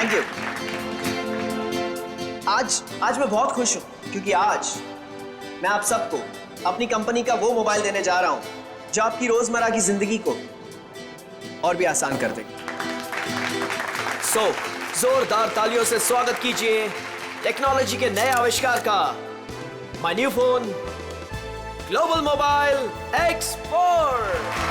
Thank you. आज मैं बहुत खुश हूं क्योंकि आज मैं आप सबको अपनी कंपनी का वो मोबाइल देने जा रहा हूं जो आपकी रोजमर्रा की जिंदगी को और भी आसान कर देगा। सो जोरदार तालियों से स्वागत कीजिए टेक्नोलॉजी के नए आविष्कार का, my new phone global mobile X4।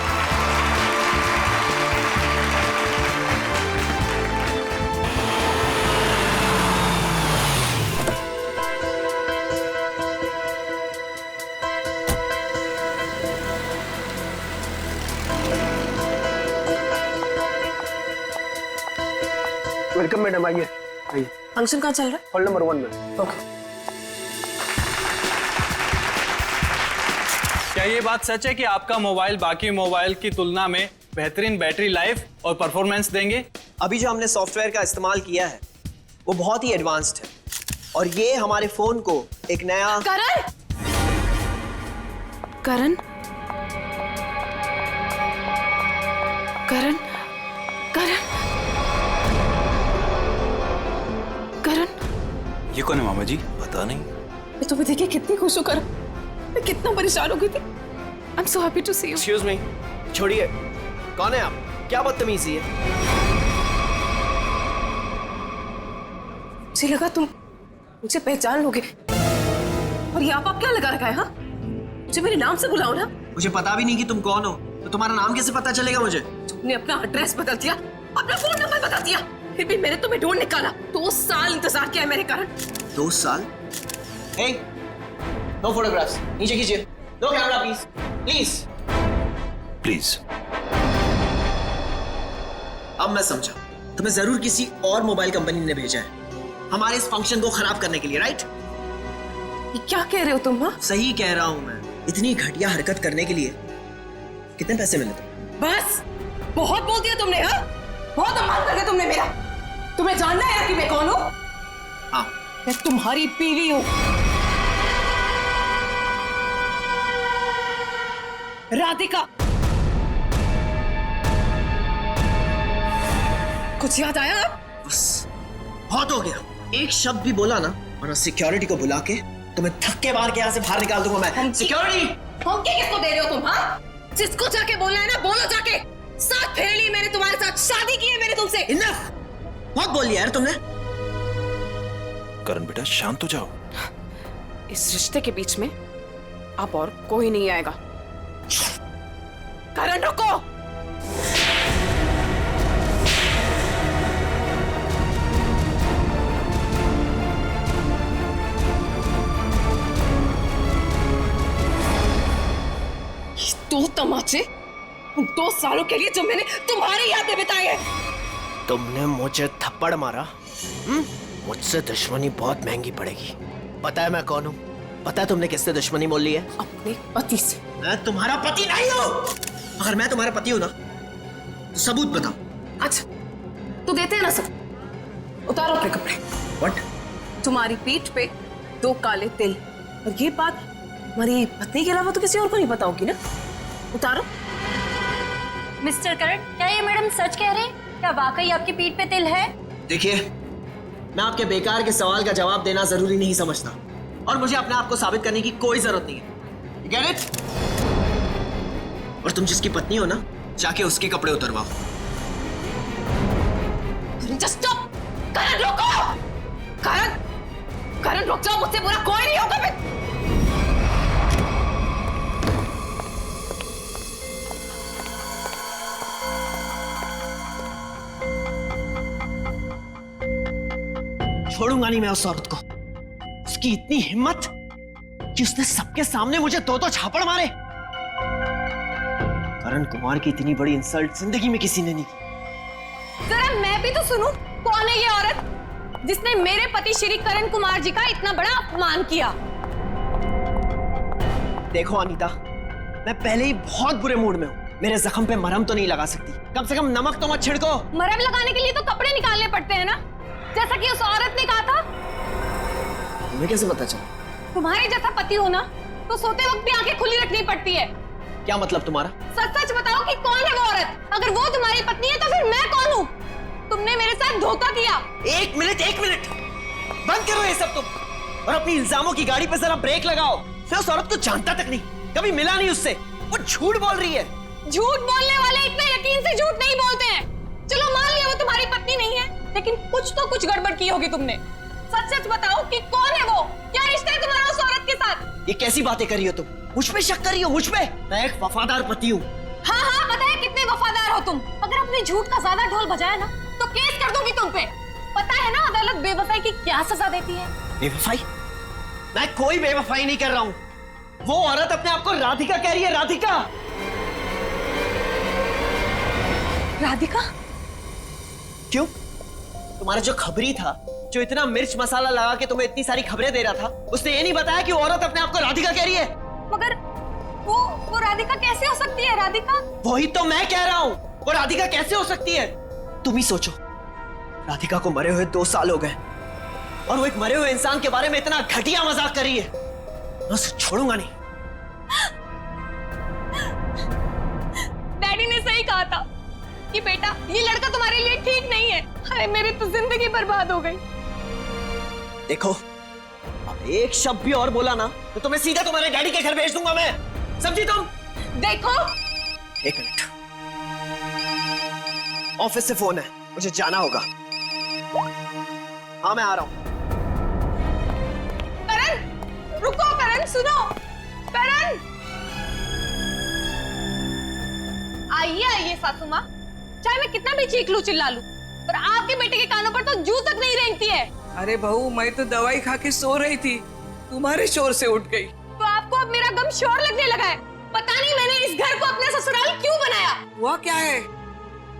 Welcome madam, आइए आइए। फंक्शन कहाँ चल रहा है? हॉल नंबर 1 में। ओके। क्या ये बात सच है कि आपका मोबाइल बाकी मोबाइल की तुलना में बेहतरीन बैटरी लाइफ और परफॉर्मेंस देंगे? अभी जो हमने सॉफ्टवेयर का इस्तेमाल किया है वो बहुत ही एडवांस्ड है और ये हमारे फोन को एक नया करण करण करण करण करण ये कौन है मामा जी? पता नहीं। मैं तुम्हें देखिए कितनी खुश हूँ करण। मैं कितना परेशान हो गई थी। I am so happy to see you. Excuse me, छोड़िए, कौन है आप? क्या बदतमीजी है? मुझे लगा तुम मुझे पहचान लोगे और ये आप क्या लगा रखा है? हाँ, मुझे मेरे नाम से बुलाओ ना। मुझे पता भी नहीं कि तुम कौन हो, तो तुम्हारा नाम कैसे पता चलेगा मुझे? तुमने अपना एड्रेस बदल दिया, अपना फोन नंबर बदल दिया, फिर भी मैंने तुम्हें ढूंढ निकाला। 2 साल इंतजार किया है मेरे कारण। 2 साल? हे, नो फोटोग्राफ्स, नीचे कीजिए। No camera please, please. Please. अब मैं समझा, तुम्हें जरूर किसी और मोबाइल कंपनी ने भेजा है हमारे इस फंक्शन को खराब करने के लिए, राइट? ये क्या कह रहे हो तुम? हाँ, सही कह रहा हूं मैं। इतनी घटिया हरकत करने के लिए कितने पैसे मिले थे? बस बहुत बोल दिया तुमने। हाँ, बहुत अपमान कर दिया तुमने मेरा। तुम्हें जानना है कि मैं कौन हूँ? हाँ, मैं तुम्हारी बीवी हूँ, राधिका। कुछ याद आया? बस बहुत हो गया। एक शब्द भी बोला ना, वरना सिक्योरिटी को बुला के तुम्हें धक्के मार के यहाँ से बाहर निकाल दूंगा मैं। सिक्योरिटी! धमकी किसको दे रहे हो तुम? हाँ, जिसको जाके बोलना है ना बोलो जाके। साथ फेर ली मैंने तुम्हारे साथ, शादी की है मैंने तुमसे। इनफ! बहुत बोल लिया यार तुमने। करण बेटा शांत हो जाओ। इस रिश्ते के बीच में अब और कोई नहीं आएगा। करण रुको। दो तमाचे उन 2 सालों के लिए जो मैंने तुम्हारी याद में बिताए हैं। तुमने मुझे थप्पड़ मारा। मुझसे दुश्मनी बहुत महंगी पड़ेगी। पता है मैं कौन हूँ? पता है तुमने किससे दुश्मनी मोल ली है? अपने पति से। मैं तुम्हारा पति नहीं हूँ। अगर मैं तुम्हारा पति हूँ ना तो सबूत बताओ। अच्छा, तो देते हैं ना सब। उतारो अपने कपड़े। व्हाट? तुम्हारी पीठ पे 2 काले तिल, और ये बात हमारी पत्नी के अलावा तो किसी और को नहीं पता होगी ना। उतारो। मिस्टर करण, क्या ये मैडम सच कह रहे हैं? क्या वाकई आपकी पीठ पे तिल है? देखिए, मैं आपके बेकार के सवाल का जवाब देना जरूरी नहीं समझता और मुझे अपने आप को साबित करने की कोई जरूरत नहीं है। Get it? और तुम जिसकी पत्नी हो ना, जाके उसके कपड़े उतरवाओ। Just stop! करण रुको! करण, करण रुक जाओ, मुझसे बुरा कोई नहीं होगा। मैं छोड़ूंगा नहीं मैं उस औरत को। उसकी इतनी हिम्मत कि उसने सबके सामने मुझे 2 झापड़ मारे। करण कुमार की इतनी बड़ी इंसल्ट जिंदगी में किसी ने नहीं की। जरा मैं भी तो सुनूं, कौन है ये औरत जिसने मेरे पति श्री करण कुमार जी का इतना बड़ा अपमान किया? देखो अनीता, मैं पहले ही बहुत बुरे मूड में हूँ। मेरे जख्म पे मरहम तो नहीं लगा सकती, कम से कम नमक तो मत छिड़को। मरहम लगाने के लिए तो कपड़े निकालने पड़ते हैं ना, जैसा कि उस औरत ने कहा था। तुम्हें कैसे पता चला? तुम्हारे जैसा पति हो ना तो सोते वक्त भी आंखें खुली रखनी पड़ती है। क्या मतलब तुम्हारा? सच सच बताओ कि कौन है वो औरत? अगर वो तुम्हारी पत्नी है तो फिर मैं कौन हूँ? तुमने मेरे साथ धोखा किया। एक मिनट बंद करो ये सब तुम, और अपनी इल्जामों की गाड़ी पे जरा ब्रेक लगाओ। मैं उस औरत को जानता तक नहीं, कभी मिला नहीं उससे, वो झूठ बोल रही है। झूठ बोलने वाले इतने यकीन से झूठ नहीं बोलते हैं। चलो मान लिया वो तुम्हारी पत्नी नहीं है, लेकिन कुछ गड़बड़ की होगी तुमने। सच बताओ कि कौन है वो, क्या रिश्ता है तुम्हारा उस औरत के साथ? ये कैसी बातें कर रही हो तुम? मुझ पे शक कर रही हो? मुझ पे? मैं एक वफादार पति हूँ। हाँ पता है कितने वफादार हो तुम। अगर अपने झूठ का ज्यादा ढोल बजाया ना तो केस कर दूंगी तुम पे। पता है ना अदालत बेवफाई की क्या सजा देती है? बेवफाई? मैं कोई बेवफाई नहीं कर रहा हूँ। वो औरत अपने आप को राधिका कह रही है। राधिका? राधिका? क्यों? तुम्हारा जो खबरी था, जो इतना मिर्च मसाला लगा के तुम्हें इतनी सारी खबरें दे रहा था, उसने ये नहीं बताया कि वो औरत अपने आप को राधिका कह रही है। मगर वो राधिका कैसे हो सकती है? राधिका? वही तो मैं कह रहा हूँ, वो राधिका कैसे हो सकती है? तुम ही सोचो, राधिका को मरे हुए 2 साल हो गए और वो एक मरे हुए इंसान के बारे में इतना घटिया मजाक कर रही है। मैं उसे छोड़ूंगा नहीं। डैडी ने सही कहा था कि बेटा ये लड़का तुम्हारे लिए ठीक नहीं है। अरे मेरी तो जिंदगी बर्बाद हो गई। देखो, अब एक शब्द भी और बोला ना तो तुम्हें सीधा तुम्हारे डैडी के घर भेज दूंगा मैं, समझी तुम? देखो, एक मिनट, ऑफिस से फोन है, मुझे जाना होगा। हाँ मैं आ रहा हूं। करण रुको, करण सुनो, करण। आइए सासू माँ, चाहे मैं कितना भी चीख लूं चिल्ला लूं, पर आपके बेटे के कानों पर तो जू तक नहीं रेंगती है। अरे बहू, मैं तो दवाई खा के सो रही थी, तुम्हारे शोर से उठ गई। तो आपको अब मेरा गम शोर लगने लगा है। पता नहीं मैंने इस घर को अपना ससुराल क्यों बनाया। हुआ क्या है?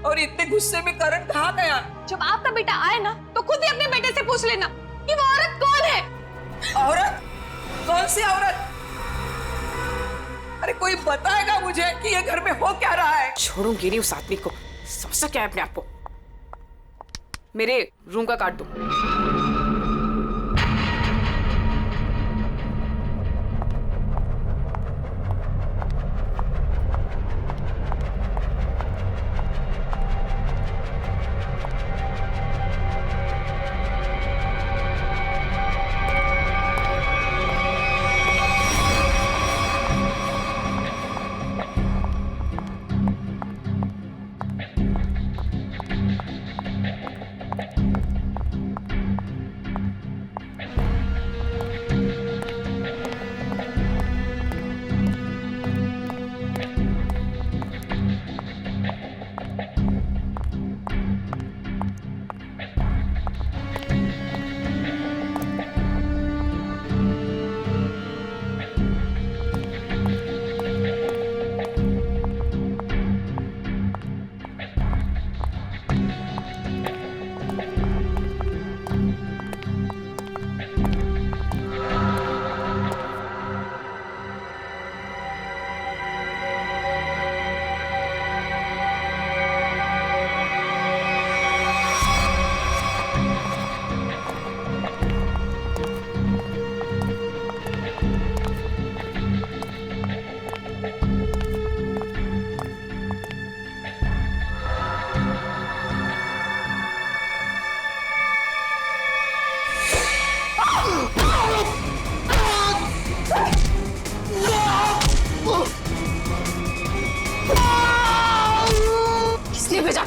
और इतने गुस्से में करण कहाँ गया? जब आपका बेटा आए ना तो खुद ही अपने बेटे से पूछ लेना कि वो औरत कौन है। औरत? कौन सी औरत? अरे कोई बताएगा मुझे कि ये घर में हो क्या रहा है? छोड़ूंगी नहीं उस आदमी को। समझता क्या है अपने आप को? मेरे रूम का काट दो।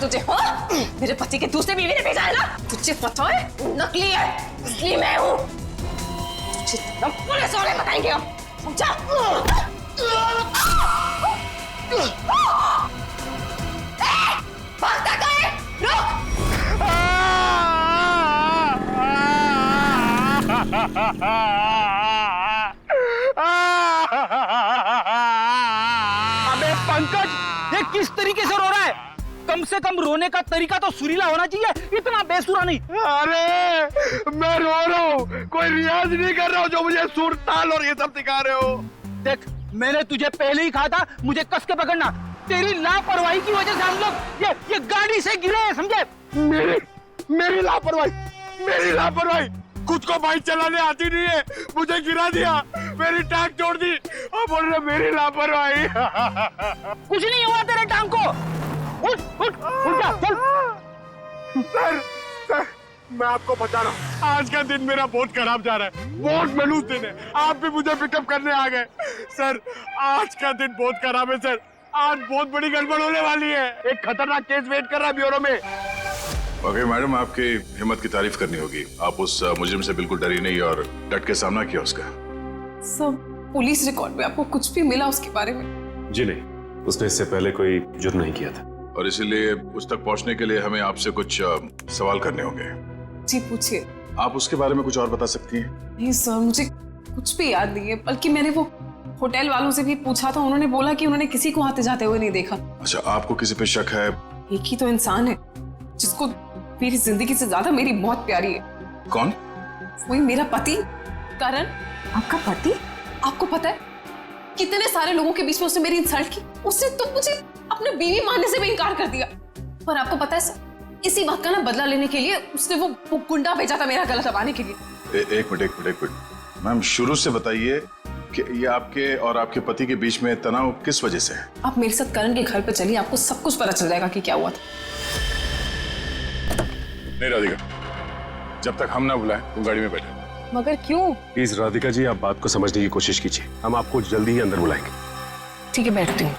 तुझे हाँ? मेरे पति के दूसरे बीवी ने भेजा है ना? तुझे पता है नकली है, इसलिए मैं हूँ। तुझे तो पुलिस वाले बताएंगे हम, समझा? भागता कहाँ है? रुक! अबे पंकज, ये किस तरीके से रो रहा है? कम से कम रोने का तरीका तो सुरीला होना चाहिए, इतना बेसुरा नहीं। अरे मैं रो रहा हूँ, कोई रियाज नहीं कर रहा हूँ जो मुझे सुर ताल और ये सब सिखा रहे हो। देख, मैंने तुझे पहले ही कहा था मुझे कस के पकड़ना। तेरी लापरवाही की वजह से हम लोग ये गाड़ी से गिरे हैं, समझे? मेरी लापरवाही खुद को बाइक चलाने आती नहीं है, मुझे गिरा दिया, मेरी टांग तोड़ दी और बोल रहे मेरी लापरवाही। कुछ नहीं हुआ तेरे टांग को। उठ उठ उठ जा, चल। मैं आपको बता रहा हूँ, आज का दिन मेरा बहुत खराब जा रहा है, बहुत मनूस दिन है। आप भी मुझे पिकअप करने आ गए। सर, आज का दिन बहुत खराब है सर। आज बहुत बड़ी गड़बड़ होने वाली है। एक खतरनाक केस वेट कर रहा है ब्यूरो में। ओके मैडम, आपकी हिम्मत की तारीफ करनी होगी। आप उस मुजरिम से बिल्कुल डरी नहीं और डट के सामना किया उसका। सब पुलिस रिकॉर्ड में आपको कुछ भी मिला उसके बारे में? जी नहीं, उसने इससे पहले कोई जुर्म नहीं किया था। और इसीलिए उस तक पहुंचने के लिए हमें आपसे कुछ सवाल करने होंगे। जी पूछिए। आप उसके बारे में कुछ और बता सकती हैं? नहीं सर, मुझे कुछ भी याद नहीं है, बल्कि मैंने वो होटल वालों से भी पूछा था, उन्होंने बोला कि उन्होंने किसी को आते जाते हुए नहीं देखा। अच्छा, आपको किसी पे शक है? एक ही तो इंसान है जिसको मेरी जिंदगी से ज्यादा मेरी मौत प्यारी है। कौन? वही मेरा पति करण। आपका पति? आपको पता है कितने सारे लोगों के बीच में उसने मेरी इंसल्ट की। उसने तो मुझे अपने बीवी मानने से भी इनकार कर दिया। पर आपको पता है सर, इसी बात का ना बदला लेने के लिए उसने वो गुंडा भेजा था मेरा गला दबाने के लिए। एक मिनट मैम, शुरू से बताइए कि ये आपके और आपके पति के बीच में तनाव किस वजह से है? आप मेरे साथ करण के घर पे चलिए, आपको सब कुछ पता चल जाएगा कि क्या हुआ था। नहीं राधिका, जब तक हम ना बुलाएं तुम गाड़ी में बैठो। मगर क्यों? प्लीज राधिका जी, आप बात को समझने की कोशिश कीजिए। हम आपको जल्दी ही अंदर बुलाएंगे। ठीक है, बैठती हूँ।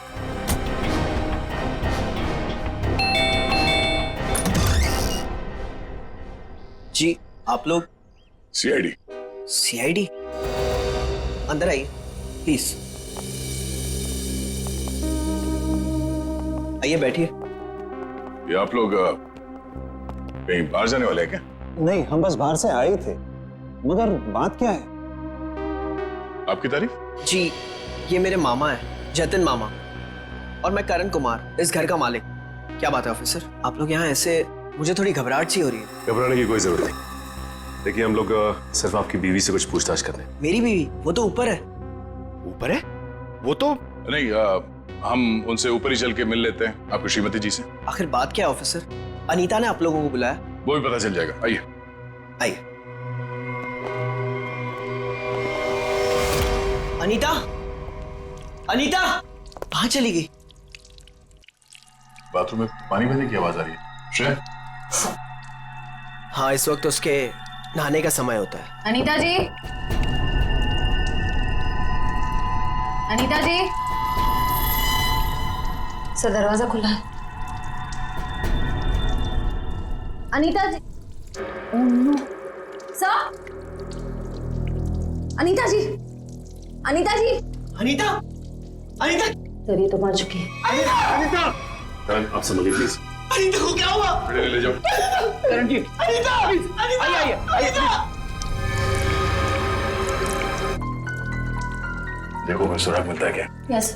जी आप लोग? सीआईडी। सीआईडी? अंदर आइए प्लीज। आइए बैठिए। ये आप लोग कहीं बाहर जाने वाले हैं क्या? नहीं, हम बस बाहर से आए थे। मगर बात क्या है? आपकी तारीफ? जी, ये मेरे मामा है, जतिन मामा, और मैं करण कुमार, इस घर का मालिक। क्या बात है ऑफिसर, आप लोग यहाँ ऐसे? मुझे थोड़ी घबराहट सी हो रही है। घबराने की कोई जरूरत नहीं। देखिए, हम लोग सिर्फ आपकी बीवी से कुछ पूछताछ कर रहे हैं। मेरी बीवी? वो तो ऊपर है। ऊपर है? वो तो नहीं, हम उनसे ऊपर ही चल के मिल लेते हैं, आपकी श्रीमती जी से। आखिर बात क्या है ऑफिसर? अनीता ने आप लोगों को बुलाया? वो भी पता चल जाएगा, आइए। आइए। अनीता, अनीता कहाँ चली गई? बाथरूम में पानी बहने की आवाज आ रही है। श्रेया? हाँ, इस वक्त उसके नहाने का समय होता है। अनीता जी, अनीता जी। सर, दरवाजा खुला है। Anita ji. Oh no. Sir, Anita ji, Anita ji. Anita, Anita, sir, ये तो मर चुकी है। अनीता, करण, आप समझिए प्लीज। अनीता को क्या हुआ? ले जाओ। करण जी, अनीता, अनीता, आइए, अनीता। देखो कोई सुराग मिलता है क्या? यस।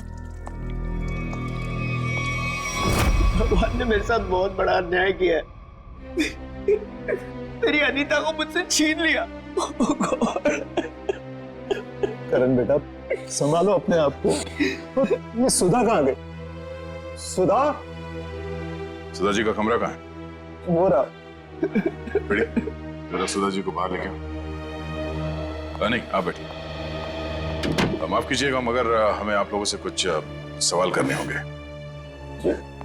भगवान ने मेरे साथ बहुत बड़ा अन्याय किया है। मेरी अनीता को मुझसे छीन लिया। करण बेटा, संभालो अपने आप को। ये सुधा कहाँ गई? सुधा? सुधा जी का कमरा कहाँ है? वो रहा। जरा सुधा जी को बाहर लेके आओ। नहीं, आप बैठिए। माफ कीजिएगा, मगर हमें आप लोगों से कुछ सवाल करने होंगे।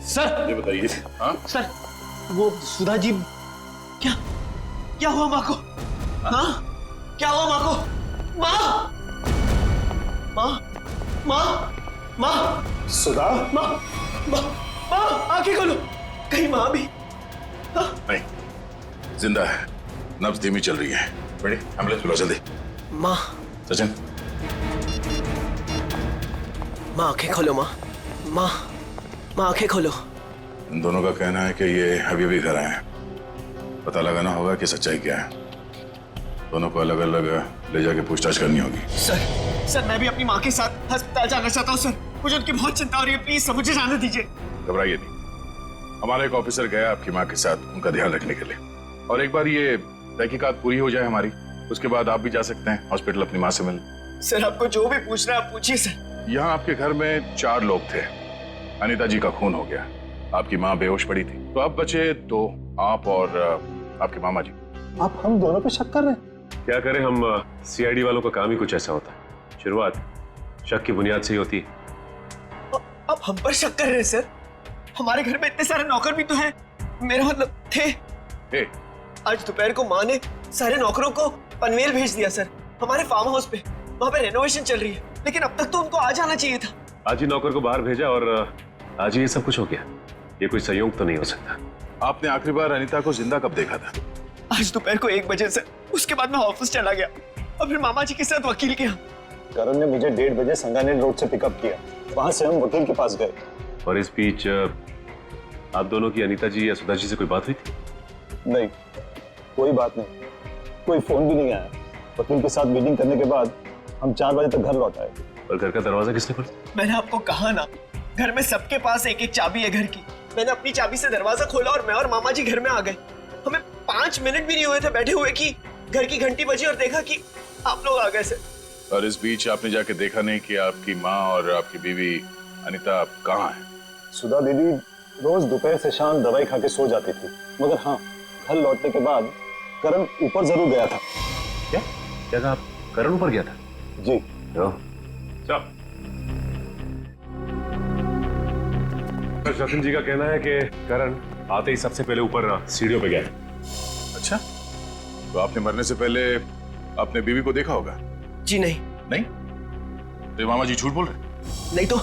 सर, ये बताइए। हाँ सर, वो सुधा जी। क्या क्या हुआ माँ को? हाँ, क्या हुआ माँ को? माँ, माँ, माँ, माँ, सुधा? माँ, माँ, माँ, आंखें खोलो। कहीं माँ भी? नहीं, जिंदा है, नब्ज धीमी चल रही है। बड़ी एम्बुलेंस बुलाओ जल्दी। माँ, सचिन। माँ आंखें खोलो। माँ, माँ, माँ आंखें खोलो। इन दोनों का कहना है कि ये अभी अभी घर आए हैं। पता लगाना होगा कि सच्चाई क्या है। दोनों को अलग अलग ले जाके पूछताछ करनी होगी। सर, मैं भी अपनी माँ के साथ अस्पताल जाना चाहता हूँ सर। मुझे उनकी बहुत चिंता हो रही है। प्लीज सर, मुझे जाने दीजिए। घबराइए नहीं, हमारा एक ऑफिसर गया आपकी माँ के साथ उनका ध्यान रखने के लिए। और एक बार ये तहकीकात पूरी हो जाए हमारी, उसके बाद आप भी जा सकते हैं हॉस्पिटल अपनी माँ से मिलने। सर, आपको जो भी पूछना है आप पूछिए सर। यहाँ आपके घर में 4 लोग थे। अनीता जी का खून हो गया, आपकी माँ बेहोश पड़ी थी, तो अब बचे 2, आप और आपके मामा जी। आप हम दोनों पे शक कर रहे हैं? क्या करें, हम सीआईडी वालों का काम ही कुछ ऐसा होता है। शुरुआत शक की बुनियाद से ही होती है। अब हम पर शक कर रहे हैं सर? हमारे घर में इतने सारे नौकर भी तो हैं। मेरा मतलब थे। आज दोपहर को माँ ने सारे नौकरों को पनवेल भेज दिया सर, हमारे फार्म हाउस पे। वहाँ पे रेनोवेशन चल रही है, लेकिन अब तक तो उनको आ जाना चाहिए था। आज ही नौकर को बाहर भेजा और आज ही ये सब कुछ हो गया। ये कोई संयोग तो नहीं हो सकता। आपने आखिरी बार अनीता को जिंदा कब देखा था? आज दोपहर को 1 बजे से। उसके बाद मैं ऑफिस चला गया और फिर मामा जी के साथ वकील के यहाँ। करण ने मुझे 1:30 बजे संगानेर रोड से पिकअप किया, वहां से हम वकील के पास गए। और इस बीच आप दोनों की अनीता जी या सुधा जी से कोई बात हुई थी? नहीं, कोई बात नहीं, कोई फोन भी नहीं आया। वकील के साथ मीटिंग करने के बाद हम 4 बजे तक घर लौट आए। और घर का दरवाजा किसने खोला? मैंने आपको कहा ना, घर में सबके पास एक एक चाबी है घर की। मैंने अपनी चाबी से दरवाजा खोला और मैं और मामा जी घर में आ गए। हमें 5 मिनट भी नहीं हुए थे बैठे हुए कि घर की घंटी बजी और देखा कि आप लोग आ गए सर। और इस बीच आपने जाके देखा नहीं कि आपकी माँ और आपकी बीवी अनीता कहाँ है? सुधा दीदी रोज दोपहर से शाम दवाई खा के सो जाती थी, मगर हाँ, घर लौटने के बाद करण ऊपर जरूर गया था। क्या क्या कहा आप? करण ऊपर गया था? जी। जतिन जी का कहना है कि करण आते ही सबसे पहले ऊपर सीढ़ियों पे गया। अच्छा, तो आपने मरने से पहले अपने बीवी को देखा होगा? जी नहीं। नहीं? तो मामा जी झूठ बोल रहे? नहीं तो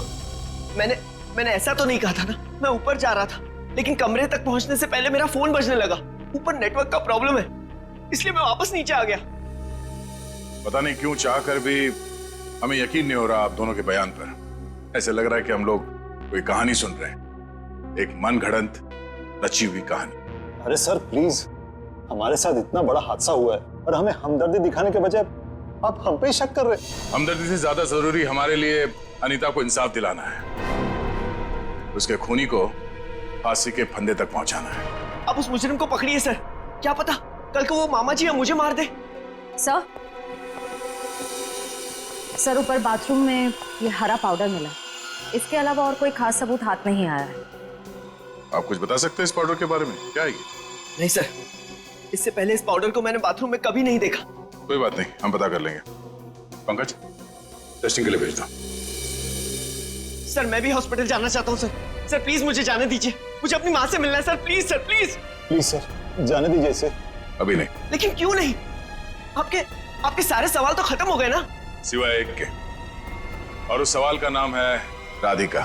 मैंने ऐसा तो नहीं कहा था ना। मैं ऊपर जा रहा था, लेकिन कमरे तक पहुंचने से पहले मेरा फोन बजने लगा। ऊपर नेटवर्क का प्रॉब्लम है, इसलिए मैं वापस नीचे आ गया। पता नहीं क्यों चाह कर भी हमें यकीन नहीं हो रहा आप दोनों के बयान पर। ऐसे लग रहा है कि हम लोग कोई कहानी सुन रहे हैं, एक मन घड़ंत रची हुई कहानी। अरे सर प्लीज, हमारे साथ इतना बड़ा हादसा हुआ है और हमें हमदर्दी दिखाने के बजाय आप हम पे शक कर रहे। हमदर्दी से ज्यादा जरूरी हमारे लिए अनीता को इंसाफ दिलाना है, उसके खूनी को फांसी के फंदे तक पहुंचाना है। अब उस मुजरिम को पकड़िए सर, क्या पता कल को वो मामा जी या मुझे मार दे। सर ऊपर बाथरूम में ये हरा पाउडर मिला, इसके अलावा और कोई खास सबूत हाथ नहीं आया है। आप कुछ बता सकते हैं इस पाउडर के बारे में? क्या है ये? नहीं सर, इससे पहले इस पाउडर को मैंने बाथरूम में कभी नहीं देखा। कोई बात नहीं, हम पता कर लेंगे। पंकज, टेस्टिंग के लिए भेज दो। सर मैं भी हॉस्पिटल जाना चाहता हूँ सर। सर प्लीज मुझे जाने दीजिए, मुझे अपनी माँ से मिलना है sir. Please sir, please please sir, जाने दीजिए इसे। अभी नहीं। लेकिन क्यों नहीं? आपके सारे सवाल तो खत्म हो गए ना, सिवाय एक के, और उस सवाल का नाम है राधिका।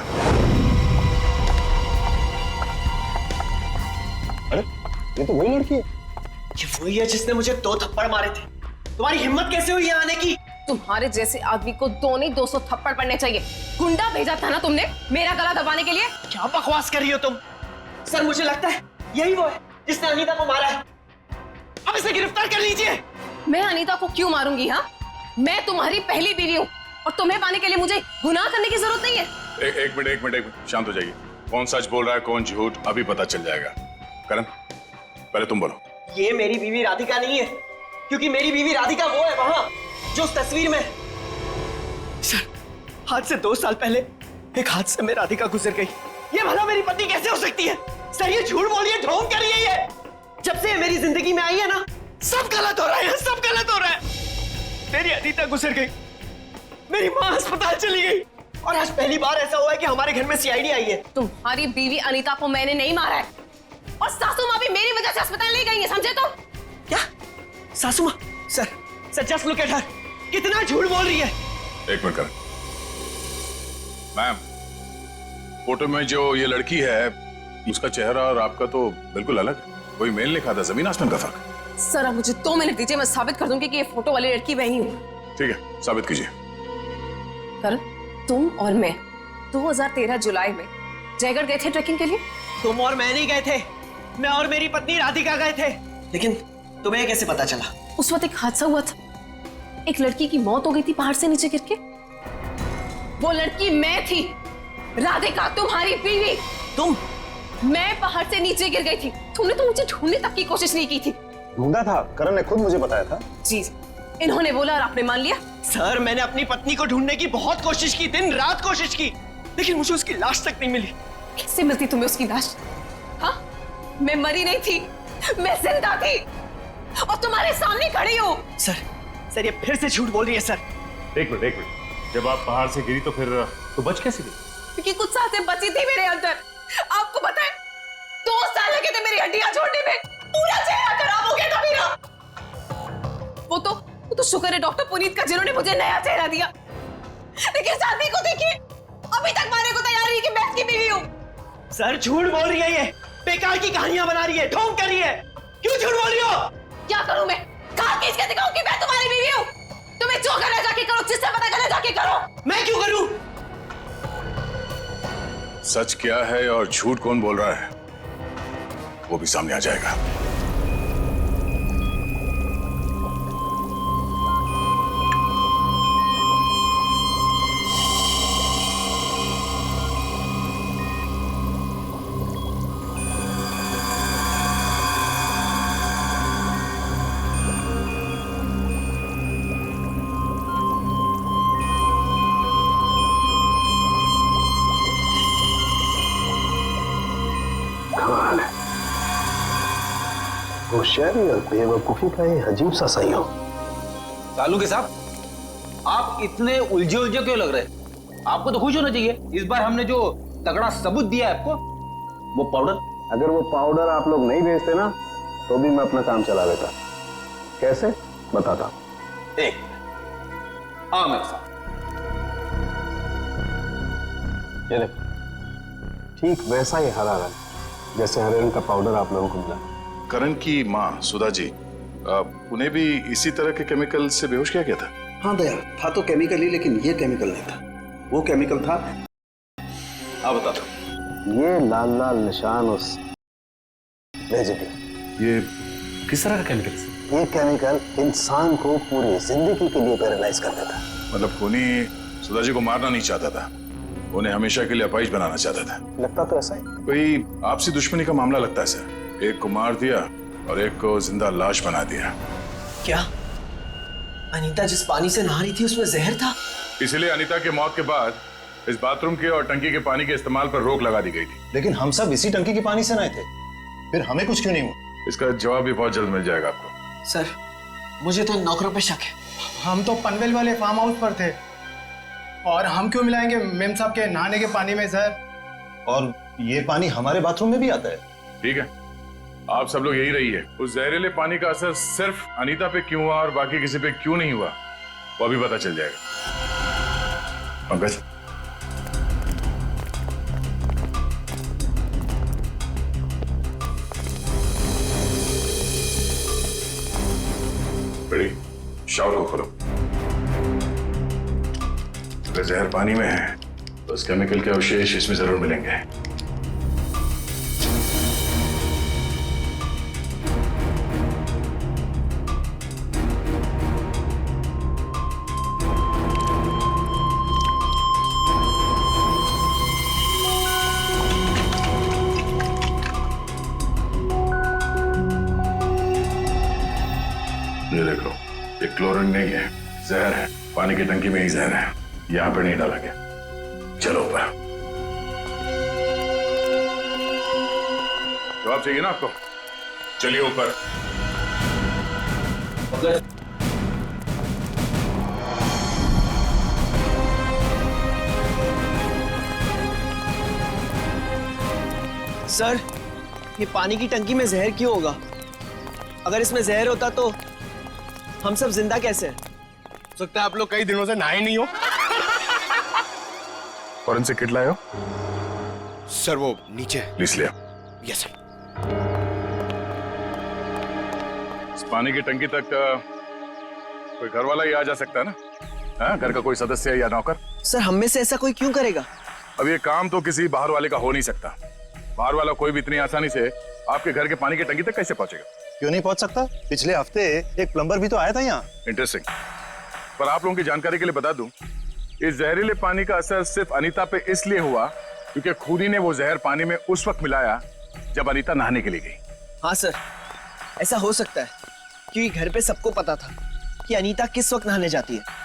अरे ये तो वही लड़की है। ये वही है जिसने मुझे 2 थप्पड़ मारे थे। तुम्हारी हिम्मत कैसे हुई यहाँ आने की? तुम्हारे जैसे आदमी को 2 नहीं 200 थप्पड़ पड़ने चाहिए। गुंडा भेजा था ना तुमने मेरा गला दबाने के लिए? क्या बकवास कर रही हो तुम? सर मुझे लगता है यही वो है जिसने अनीता को मारा है। अब इसे गिरफ्तार कर लीजिए। मैं अनीता को क्यों मारूंगी? हाँ, मैं तुम्हारी पहली बीवी हूँ और तुम्हें पाने के लिए मुझे गुनाह करने की जरूरत नहीं है। एक मिनट, शांत हो जाइए। कौन सच बोल रहा है कौन झूठ अभी पता चल जाएगा। करण, पहले तुम बोलो। ये मेरी बीवी राधिका नहीं है, क्योंकि मेरी बीवी राधिका वो है वहां जो उस तस्वीर में। सर, आज से 2 साल पहले एक हादसे में राधिका गुजर गई। ये भला मेरी पत्नी कैसे हो सकती है? सर ये झूठ बोल रही है, ढोंग कर रही है ये। जब से मेरी जिंदगी में आई है ना, सब गलत हो रहा है, सब गलत हो रहा है। मेरी अनीता गुजर गई, मेरी माँ अस्पताल चली गई, और आज पहली बार ऐसा हुआ है कि हमारे घर में सीआईडी आई है। तुम्हारी बीवी अनीता को मैंने नहीं मारा है, और सासू माँ भी मेरी वजह से अस्पताल ले गई है, समझे? तो क्या सासू माँ? Sir just look at her, कितना झूठ बोल रही है। एक मिनट करण। मैम, फोटो में जो ये लड़की है उसका चेहरा और आपका तो बिल्कुल अलग, कोई मेल नहीं खाता, जमीन आसमान का फर्क। सर अब मुझे 2 मिनट दीजिए, मैं साबित कर दूंगी कि ये फोटो वाली लड़की वही हूँ। ठीक है, साबित कीजिए। करण, तुम और मैं 2013 जुलाई में जयगढ़ गए थे ट्रैकिंग के लिए। तुम और मैं नहीं गए थे, मैं और मेरी पत्नी राधिका गए थे। लेकिन तुम्हें कैसे पता चला? उस वक्त एक हादसा हुआ था, एक लड़की की मौत हो गई थी पहाड़ से नीचे गिर के। वो लड़की मैं थी, राधिका तुम्हारी बीवी। तुम? मैं पहाड़ से नीचे गिर गई थी, तुमने तो मुझे ढूंढने तक की कोशिश नहीं की थी। ढूंढा था, करण ने खुद मुझे बताया था। जी, इन्होंने बोला और आपने मान लिया। सर मैंने अपनी पत्नी को ढूंढने की बहुत कोशिश की, दिन रात कोशिश की, लेकिन मुझे उसकी लाश तक नहीं मिली। कैसे मिलती तुम्हें उसकी लाश? हाँ, मैं मरी नहीं थी, मैं जिंदा थी और तुम्हारे सामने खड़ी हूँ। सर ये फिर से झूठ बोल रही है सर। एक मिनट, जब आप पहाड़ से गिरी तो फिर तो बच कैसे गई? क्योंकि कुछ सांसें बची थी मेरे अंदर। आपको पता है 2 साल लगे थे मेरी हड्डियां छोड़ने में, पूरा चेहरा खराब हो गया शुक्र है डॉक्टर पुनीत का जिन्होंने मुझे नया चेहरा दिया। लेकिन शादी को देखिए, अभी तक मारने को तैयार नहीं कि मैं इसकी बीवी हूँ। सर झूठ बोल रही है, ये बेकार की कहानियां बना रही है, ढोंग कर रही है। क्यों झूठ बोल रही हो? क्या करूं मैं? कहा किस के दिखाऊं कि मैं तुम्हारी बीवी हूँ? तुम्हें जो करना जाके करो, जिससे पता करना जाके करो। मैं क्यों करूं? सच क्या है और झूठ कौन बोल रहा है वो भी सामने आ जाएगा। होशियारी और बेवकूफी का ये अजीब सा संयोग। सालू के साहब, आप इतने उलझे उलझे क्यों लग रहे? आपको तो खुश होना चाहिए। इस बार हमने जो तगड़ा सबूत दिया है आपको, वो पाउडर। अगर वो पाउडर आप लोग नहीं भेजते ना तो भी मैं अपना काम चला लेता। कैसे बताता हूं। एक हाँ मेरे साथ ये देखो, ठीक वैसा ही हरा रंग जैसे हरे रंग का पाउडर आप लोगों को मिला। करण की माँ सुधा जी, उन्हें भी इसी तरह के केमिकल से बेहोश किया गया था? हाँ दया, था तो केमिकल ही, लेकिन ये केमिकल नहीं था। वो केमिकल था, हाँ बता दो। ये लाल लाल निशान उस भेजे थे। ये किस तरह का केमिकल? ये केमिकल इंसान को पूरी जिंदगी के लिए पैरालाइज कर देता। मतलब खूनी सुधा जी को मारना नहीं चाहता था, उन्हें हमेशा के लिए अपाहिज बनाना चाहता था। लगता तो ऐसा ही। कोई आपसी दुश्मनी का मामला लगता है सर। एक को मार दिया और एक को जिंदा लाश बना दिया। क्या अनीता जिस पानी से नहा रही थी उसमें जहर था? इसलिए अनीता की मौत के बाद इस बाथरूम के और टंकी के पानी के इस्तेमाल पर रोक लगा दी गई थी। लेकिन हम सब इसी टंकी के पानी से नहाए थे, फिर हमें कुछ क्यों नहीं हुआ? इसका जवाब भी बहुत जल्द मिल जाएगा आपको। सर मुझे तो नौकरों पे शक है। हम तो पनवेल वाले फार्म हाउस पर थे, और हम क्यों मिलाएंगे मेम साहब के नहाने के पानी में सर? और ये पानी हमारे बाथरूम में भी आता है। ठीक है, आप सब लोग यही रहिए। उस जहरीले पानी का असर सिर्फ अनीता पे क्यों हुआ और बाकी किसी पे क्यों नहीं हुआ वो अभी पता चल जाएगा। पंकज, बड़ी शावर को खोलो। अगर जहर पानी में है तो उस केमिकल के अवशेष इसमें जरूर मिलेंगे। ये देखो, ये क्लोरीन नहीं है, जहर है। पानी की टंकी में ही जहर है, यहां पे नहीं डाला गया। चलो ऊपर। जवाब चाहिए ना आपको? चलिए ऊपर। सर ये पानी की टंकी में जहर क्यों होगा? अगर इसमें जहर होता तो हम सब जिंदा कैसे हैं? हो सकता है आप लोग कई दिनों से नहाए नहीं हो। फॉरेंसिक किट लाए हो? सर वो नीचे। प्लीज लिया। Yes sir. इस पानी की टंकी तक कोई घर वाला ही आ जा सकता है ना? हाँ, घर का कोई सदस्य या नौकर? सर हम में से ऐसा कोई क्यों करेगा? अब ये काम तो किसी बाहर वाले का हो नहीं सकता। बाहर वाला कोई भी इतनी आसानी से आपके घर के पानी की टंकी तक कैसे पहुंचेगा? क्यों नहीं पहुंच सकता? पिछले हफ्ते एक प्लम्बर भी तो आया था यहाँ। इंटरेस्टिंग। पर आप लोगों की जानकारी के लिए बता दूं, इस जहरीले पानी का असर सिर्फ अनीता पे इसलिए हुआ क्योंकि खूनी ने वो जहर पानी में उस वक्त मिलाया जब अनीता नहाने के लिए गई। हाँ सर, ऐसा हो सकता है क्योंकि घर पे सबको पता था कि अनीता किस वक्त नहाने जाती है।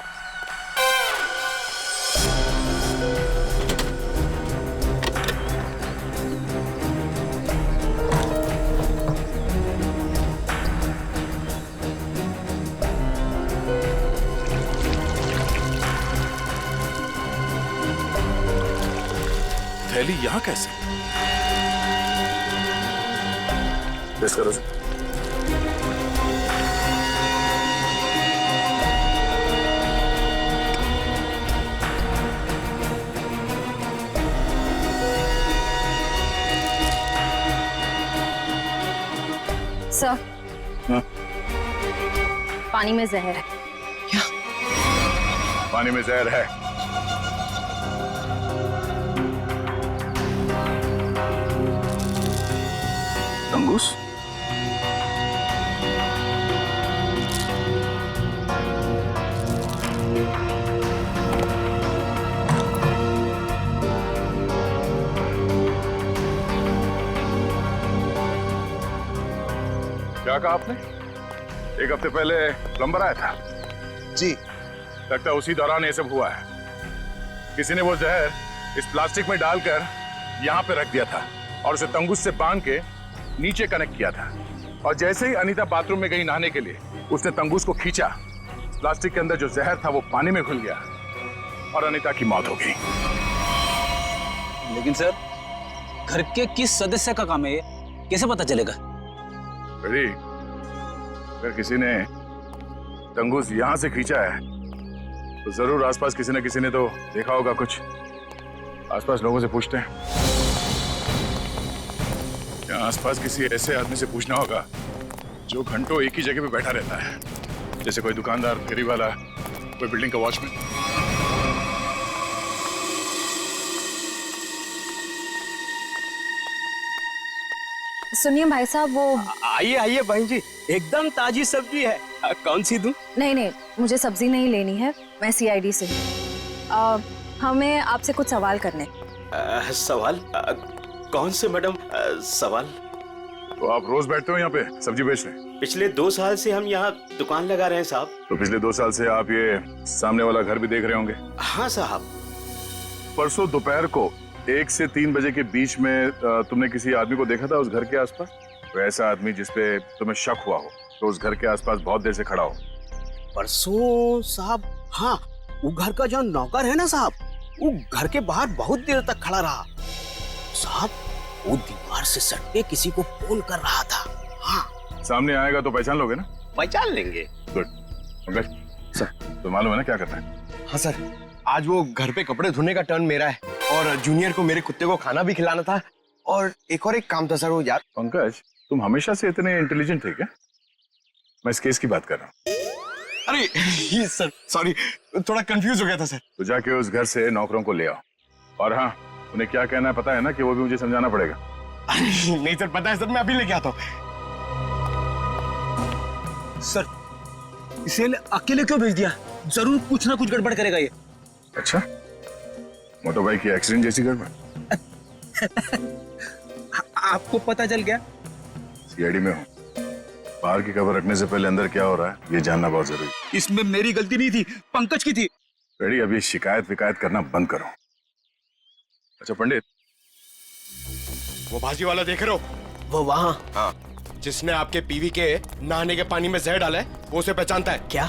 थैली यहाँ कैसे? टेस्ट करो। सर, हाँ? पानी में जहर है। पानी में जहर है? तंगुस? क्या कहा आपने? एक हफ्ते पहले प्लम्बर आया था? जी। लगता है उसी दौरान ये सब हुआ है। किसी ने वो जहर इस प्लास्टिक में डालकर यहाँ पे रख दिया था और उसे तंगुस से बांध के नीचे कनेक्ट किया था। और जैसे ही अनीता बाथरूम में गई नहाने के लिए, उसने तंगुस को खींचा। प्लास्टिक के अंदर जो जहर था वो पानी में घुल गया और अनीता की मौत हो गई। लेकिन सर, घर के किस सदस्य का काम है ये? कैसे पता चलेगा? बेटी, अगर किसी ने तंगुस यहां से खींचा है तो जरूर आसपास किसी न किसी ने तो देखा होगा कुछ। आसपास लोगों से पूछते हैं। या आसपास किसी ऐसे आदमी से पूछना होगा जो घंटों एक ही जगह पे बैठा रहता है, जैसे कोई दुकानदार, फेरी वाला, कोई बिल्डिंग का वॉचमैन। सुनिए भाई साहब, वो आइए आइए बहन जी, एकदम ताजी सब्जी है। कौन सी दूं? नहीं, मुझे सब्जी नहीं लेनी है, मैं सीआईडी से हूँ। हमें आपसे कुछ सवाल करने। सवाल? कौन से मैडम सवाल? तो आप रोज बैठते हो यहाँ पे सब्जी बेचने? पिछले 2 साल से हम यहाँ दुकान लगा रहे हैं साहब। तो पिछले 2 साल से आप ये सामने वाला घर भी देख रहे होंगे? हाँ साहब। परसों दोपहर को 1 से 3 बजे के बीच में तुमने किसी आदमी को देखा था उस घर के आसपास? तो ऐसा आदमी जिसपे तुम्हें शक हुआ हो, तो उस घर के आसपास बहुत देर से खड़ा हो। परसों साहब, हाँ, वो घर का जो नौकर है ना साहब, वो घर के बाहर बहुत देर तक खड़ा रहा साहब। वो दीवार से सट के किसी को फोन कर रहा था। हाँ, सामने आएगा तो पहचान लोगे ना? पहचान लेंगे। गुड। पंकज सर, तो मालूम है ना क्या करना है? हाँ सर, आज वो घर पे कपड़े धोने का टर्न मेरा है और जूनियर को मेरे कुत्ते को खाना भी खिलाना था और एक काम था सर वो यार। पंकज, तुम हमेशा से इतने इंटेलिजेंट थे क्या? मैं इस केस की बात कर रहा हूँ। अरे ये सर, सॉरी, थोड़ा कंफ्यूज हो गया था सर। तो जाके उस घर से नौकरों को ले आओ। और हाँ, उन्हें क्या कहना है पता है ना, कि वो भी मुझे समझाना पड़ेगा। नहीं सर, पता है सर, मैं अभी लेके आता हूँ। सर, इसे अकेले क्यों भेज दिया? जरूर कुछ ना कुछ गड़बड़ करेगा ये। अच्छा, मोटर बाइक की एक्सीडेंट जैसी गड़बड़? आपको पता चल गया? सीआईडी में हूँ, बाहर की खबर रखने से पहले अंदर क्या हो रहा है ये जानना बहुत जरूरी। इसमें मेरी गलती नहीं थी, पंकज की थी। रेडी, अभी शिकायत विकायत करना बंद करो। अच्छा पंडित, वो भाजी वाला देख रहे हो? वो वहाँ, हाँ, जिसने आपके पीवी के नहाने के पानी में जहर डाला है, वो उसे पहचानता है क्या?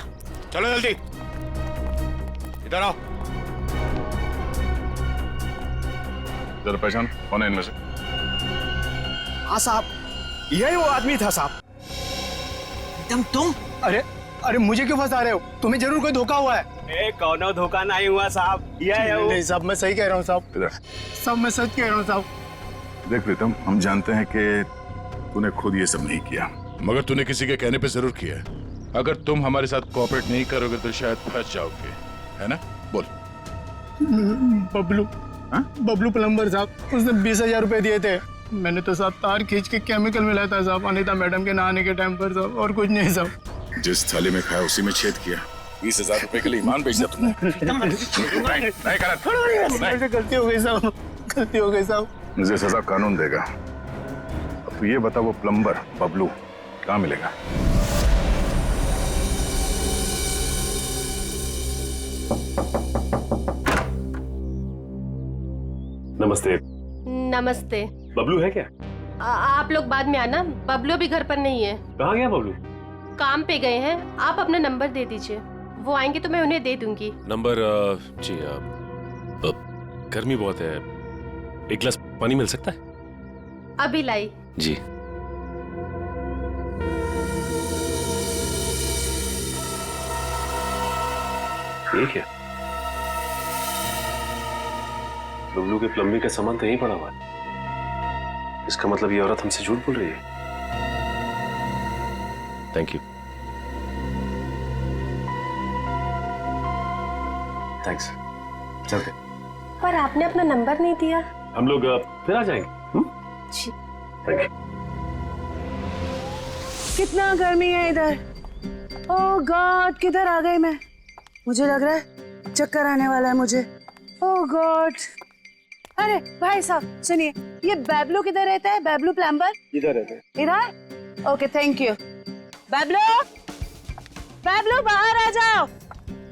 चलो जल्दी इधर आओ। जरा पहचान कौन है इनमें से? हाँ साहब, यही वो आदमी था साहब। एकदम तुम? अरे मुझे क्यों फंसा रहे हो? तुम्हें जरूर कोई धोखा हुआ है। कौनो धोखा नहीं हुआ साहब, ये है वो। नहीं साहब, मैं सही कह रहा हूँ साहब। सब मैं सच कह रहा हूँ साहब। देख प्रीतम, हम जानते हैं कि तूने खुद ये सब नहीं किया, मगर तूने किसी के कहने पे जरूर किया है। अगर तुम हमारे साथ कोऑपरेट नहीं करोगे तो शायद फंस जाओगे, है ना? बोल। बबलू, बबलू प्लम्बर साहब, उसने 20,000 रुपए दिए थे। मैंने तो साहब तार खींच के केमिकल मिलाया था साहब, अनीता मैडम के नहाने के टाइम पर साहब, और कुछ नहीं साहब। जिस थाली में खाया उसी में छेद किया। 20,000 रुपए के लिए ईमान बेच दिया तुमने। नहीं करा। गलती हो गई साहब, गलती हो गई साहब। मुझे सजा कानून देगा। अब ये बता, वो प्लम्बर बबलू कहाँ मिलेगा? नमस्ते। नमस्ते। बबलू है क्या? आप लोग बाद में आना, बबलू अभी घर पर नहीं है। कहाँ गया बबलू? काम पे गए हैं। आप अपना नंबर दे दीजिए, वो आएंगे तो मैं उन्हें दे दूंगी। नंबर? जी, गर्मी बहुत है, एक गिलास पानी मिल सकता है? अभी लाई। जी। ठीक है। बबलू के प्लम्बिंग का सामान तो यहीं पड़ा हुआ है। इसका मतलब ये औरत हमसे झूठ बोल रही है। Thank you. थैंक्स। चलते। पर आपने अपना नंबर नहीं दिया। हम लोग फिर आ जाएंगे। Thank you. कितना गर्मी है इधर। ओह गॉड, किधर आ गई मैं? मुझे लग रहा है चक्कर आने वाला है मुझे। ओह गॉड। अरे भाई साहब सुनिए, ये बैबलू किधर रहता है? बैबलू प्लम्बर इधर रहते हैं। इधर? Okay thank you. Bablu, Bablu बाहर आ जाओ।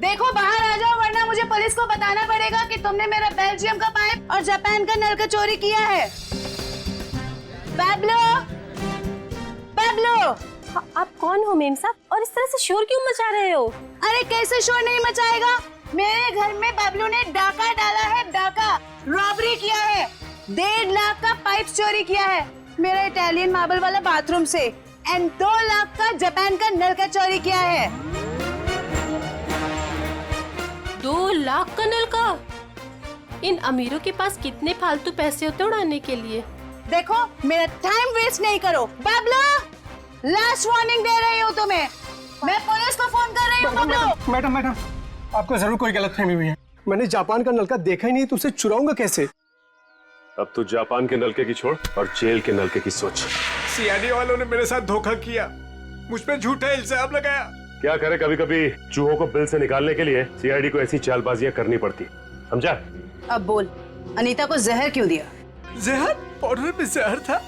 देखो बाहर आ जाओ, वरना मुझे पुलिस को बताना पड़ेगा कि तुमने मेरा बेल्जियम का पाइप और जापान का नल का चोरी किया है। बैबलू, बैबलू। आप कौन हो मेम साहब, और इस तरह से शोर क्यों मचा रहे हो? अरे कैसे शोर नहीं मचाएगा? मेरे घर में बबलू ने डाका डाला है, डाका रॉबरी किया है। 1.5 लाख का पाइप चोरी किया है मेरा इटालियन मार्बल वाला बाथरूम से, एंड 2 लाख का जापान का नल का चोरी किया है। 2 लाख का नल का? इन अमीरों के पास कितने फालतू पैसे होते उड़ाने के लिए। देखो मेरा टाइम वेस्ट नहीं करो। बबलू, लास्ट वार्निंग दे रही हूँ तुम्हें, मैं पुलिस को फोन कर रही हूँ। बबलू। मैडम, आपको जरूर कोई गलतफहमी हुई है। मैंने जापान का नलका देखा ही नहीं, तो उसे चुराऊंगा कैसे? अब तो जापान के नलके की छोड़ और जेल के नलके की सोच। सीआईडी वालों ने मेरे साथ धोखा किया, मुझ पे झूठा इल्जाम लगाया। क्या करे, कभी कभी चूहों को बिल से निकालने के लिए सीआईडी को ऐसी चालबाजियां करनी पड़ती, समझा? अब बोल, अनीता को जहर क्यों दिया? जहर? पाउडर में जहर था?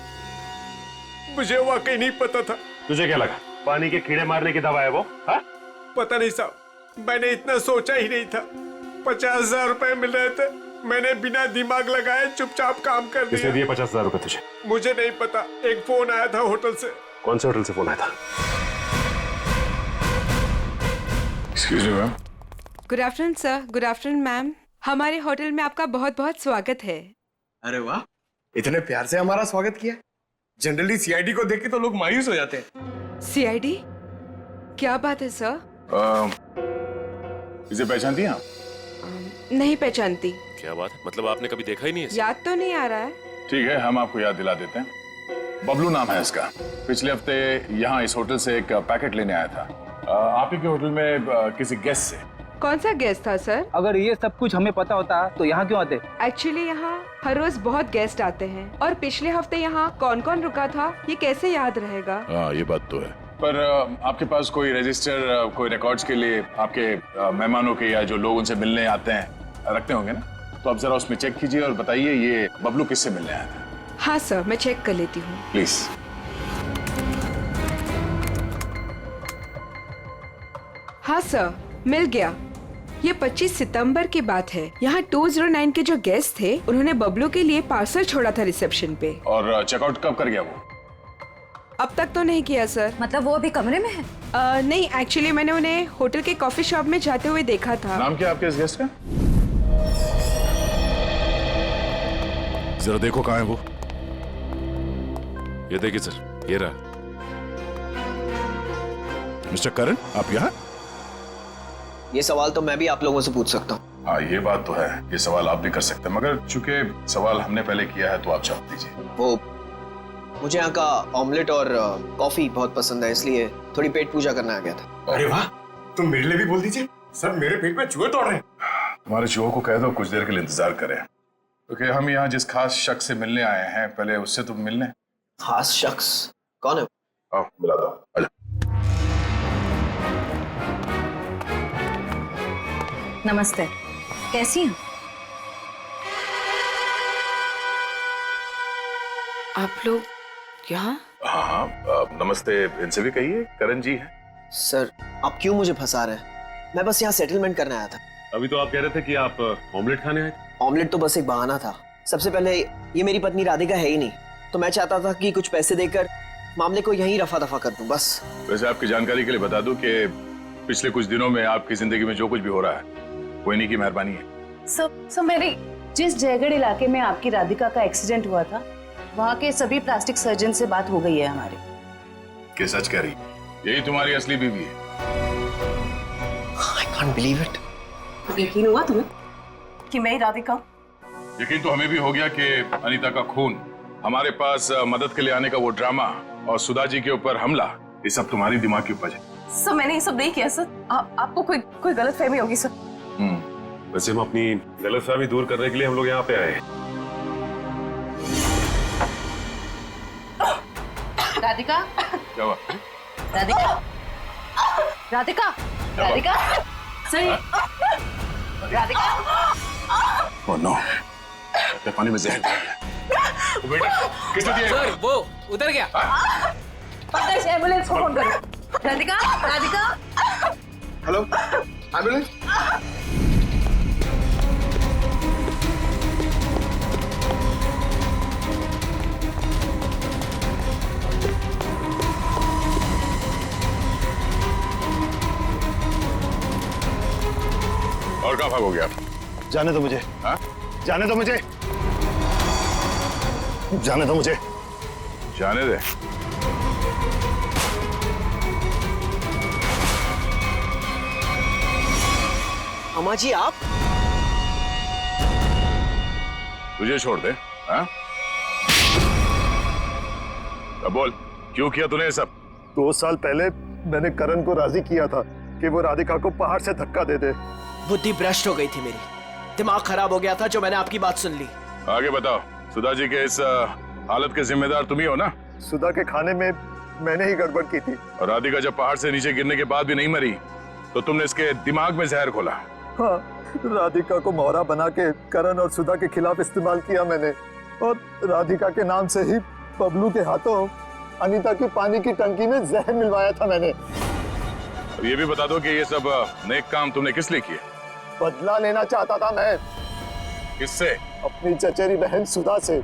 मुझे वाकई नहीं पता था। तुझे क्या लगा पानी के कीड़े मारने की दवा है वो? हा? पता नहीं साहब, मैंने इतना सोचा ही नहीं था। 50,000 रुपए मिल रहे थे, मैंने बिना दिमाग लगाए चुपचाप काम कर दिया। किसने दिए 50,000 रुपए तुझे? मुझे नहीं पता, एक फोन आया था होटल से। कौन से होटल से फोन आया था? Excuse me ma'am. Good afternoon sir. Good afternoon ma'am. हमारे होटल में आपका बहुत बहुत स्वागत है। अरे वाह, इतने प्यार से हमारा स्वागत किया। जनरली सीआईडी को देख के तो लोग मायूस हो जाते हैं। सीआईडी? क्या बात है सर? इसे पहचानती हैं आप? नहीं पहचानती। क्या बात, मतलब आपने कभी देखा ही नहीं है? याद तो नहीं आ रहा है। ठीक है, हम आपको याद दिला देते हैं। बबलू नाम है इसका। पिछले हफ्ते यहाँ इस होटल से एक पैकेट लेने आया था, आप ही के होटल में किसी गेस्ट से। कौन सा गेस्ट था सर? अगर ये सब कुछ हमें पता होता तो यहाँ क्यों आते? एक्चुअली यहाँ हर रोज बहुत गेस्ट आते हैं, और पिछले हफ्ते यहाँ कौन कौन रुका था ये कैसे याद रहेगा? हाँ ये बात तो है। पर आपके पास कोई रजिस्टर, कोई रिकॉर्ड्स के लिए आपके मेहमानों के या जो लोग उनसे मिलने आते हैं रखते होंगे ना, तो आप जरा उसमें चेक कीजिए और बताइए ये बबलू किससे मिलने आया था। हाँ सर, मैं चेक कर लेती हूँ। प्लीज। हाँ सर, मिल गया। ये 25 सितंबर की बात है। यहाँ 209 के जो गेस्ट थे उन्होंने बबलू के लिए पार्सल छोड़ा था रिसेप्शन पे। और चेकआउट कब कर गया वो? अब तक तो नहीं किया सर। मतलब वो अभी कमरे में है? नहीं, एक्चुअली मैंने उन्हें होटल के कॉफी शॉप में जाते हुए देखा था। नाम क्या आपके इस गेस्ट का? जरा देखो कहाँ है वो। ये देखिए सर, ये रहा। मिस्टर करण, आप यहाँ? ये सवाल तो मैं भी आप लोगों से पूछ सकता हूँ। हाँ ये बात तो है, ये सवाल आप भी कर सकते हैं, मगर चूंकि सवाल हमने पहले किया है तो आप जवाब दीजिए। वो मुझे यहाँ का ऑमलेट और कॉफी बहुत पसंद है, इसलिए थोड़ी पेट पूजा करने आ गया था। अरे वाह, तुम मेरे लिए भी बोल दीजिए। सर मेरे पेट में चूहे दौड़ रहे हैं। तुम्हारे चूहों को कह दो कुछ देर के लिए इंतजार करें, क्योंकि हम यहाँ जिस खास शख्स से मिलने आए हैं, पहले उससे तुम मिलने। खास शख्स कौन है? आओ मिला दो। आजा। नमस्ते, कैसी हैं? आप लोग यहाँ? हाँ हाँ, नमस्ते इनसे भी कहिए, करण जी है। सर आप क्यों मुझे फंसा रहे हैं? मैं बस यहाँ सेटलमेंट करने आया था। अभी तो आप कह रहे थे कि आप ऑमलेट खाने आए थे। ऑमलेट तो बस एक बहाना था। सबसे पहले ये मेरी पत्नी राधिका है ही नहीं, तो मैं चाहता था कि कुछ पैसे देकर मामले को यहीं रफा दफा कर दूं बस। वैसे आपकी जानकारी के लिए बता दूं कि पिछले कुछ दिनों में आपकी जिंदगी में जो कुछ भी हो रहा है वो इन्हीं की मेहरबानी है। सर मेरी जिस जयगढ़ इलाके में आपकी राधिका का एक्सीडेंट हुआ था, वहाँ के सभी प्लास्टिक सर्जन से बात हो गई है हमारी। क्या सच कह रही? यही तुम्हारी असली बीवी है? I can't believe it। यकीन हुआ तुम्हें कि मैं राधिका? यकीन तो हमें भी हो गया कि अनीता का खून, हमारे पास मदद के लिए आने का वो ड्रामा और सुधा जी के ऊपर हमला, ये सब तुम्हारी दिमाग की उपज है। सर मैंने ये सब नहीं किया सर। आपको कोई गलत फहमी होगी सर। वैसे हम अपनी गलतफहमी दूर करने के लिए हम लोग यहाँ पे आए हैं। राधिका, क्या हुआ? राधिका, राधिका, राधिका, सही, राधिका। ओह नो, पानी में जहर डाल दिया। वो बेटा किसने दिया? सर वो उधर गया। पता है, एम्बुलेंस को फोन करो। राधिका, राधिका। Hello, ambulance. और कहाँ भागोगे आप? जाने दो मुझे। हाँ? जाने दो मुझे। जाने दो मुझे। जाने दे। अम्मा जी आप? तुझे छोड़ दे? हाँ? अब बोल, क्यों किया तूने ये सब? 2 साल पहले मैंने करण को राजी किया था कि वो राधिका को पहाड़ से धक्का दे दे। बुद्धि भ्रष्ट हो गई थी मेरी, दिमाग खराब हो गया था जो मैंने आपकी बात सुन ली। आगे बताओ, सुधा जी के इस हालत के जिम्मेदार तुम ही हो ना? सुधा के खाने में मैंने ही गड़बड़ की थी। और राधिका जब पहाड़ से नीचे गिरने के बाद भी नहीं मरी तो तुमने इसके दिमाग में जहर घोला। हाँ, राधिका को मोहरा बना के करण और सुधा के खिलाफ इस्तेमाल किया मैंने, और राधिका के नाम से ही बबलू के हाथों अनीता की पानी की टंकी में जहर मिलवाया था मैंने। अब ये भी बता दो कि ये सब नेक काम तुमने किस लिए किए? बदला लेना चाहता था मैं। किससे? अपनी चचेरी बहन सुधा से।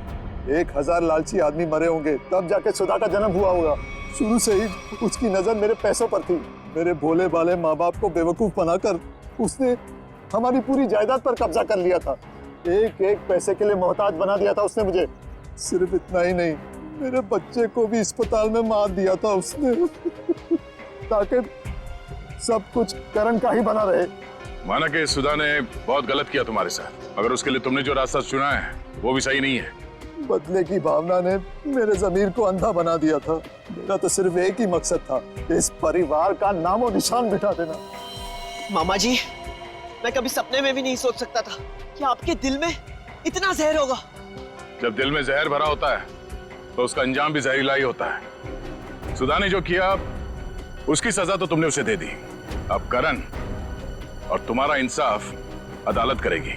1000 लालची आदमी मरे होंगे तब जाके सुधा का जन्म हुआ होगा। शुरू से ही उसकी नजर मेरे पैसों पर थी। मेरे भोले भाले माँ बाप को बेवकूफ बनाकर उसने हमारी पूरी जायदाद पर कब्जा कर लिया था। एक एक पैसे के लिए मोहताज बना दिया था उसने मुझे। सिर्फ इतना ही नहीं, मेरे बच्चे को भी अस्पताल में मार दिया था उसने ताकि सब कुछ करण का ही बना रहे। माना कि सुधा ने बहुत गलत किया तुम्हारे साथ, मगर उसके लिए तुमने जो रास्ता चुना है वो भी सही नहीं है। बदले की भावना ने मेरे ज़मीर को अंधा बना दिया था। मेरा तो सिर्फ एक ही मकसद था, इस परिवार का नामो निशान मिटा देना। मामा जी, मैं कभी सपने में भी नहीं सोच सकता था कि आपके दिल में इतना जहर होगा। जब दिल में जहर भरा होता है तो उसका अंजाम भी जहरीला ही होता है। सुधा ने जो किया उसकी सजा तो तुमने उसे दे दी। अब करण और तुम्हारा इंसाफ अदालत करेगी।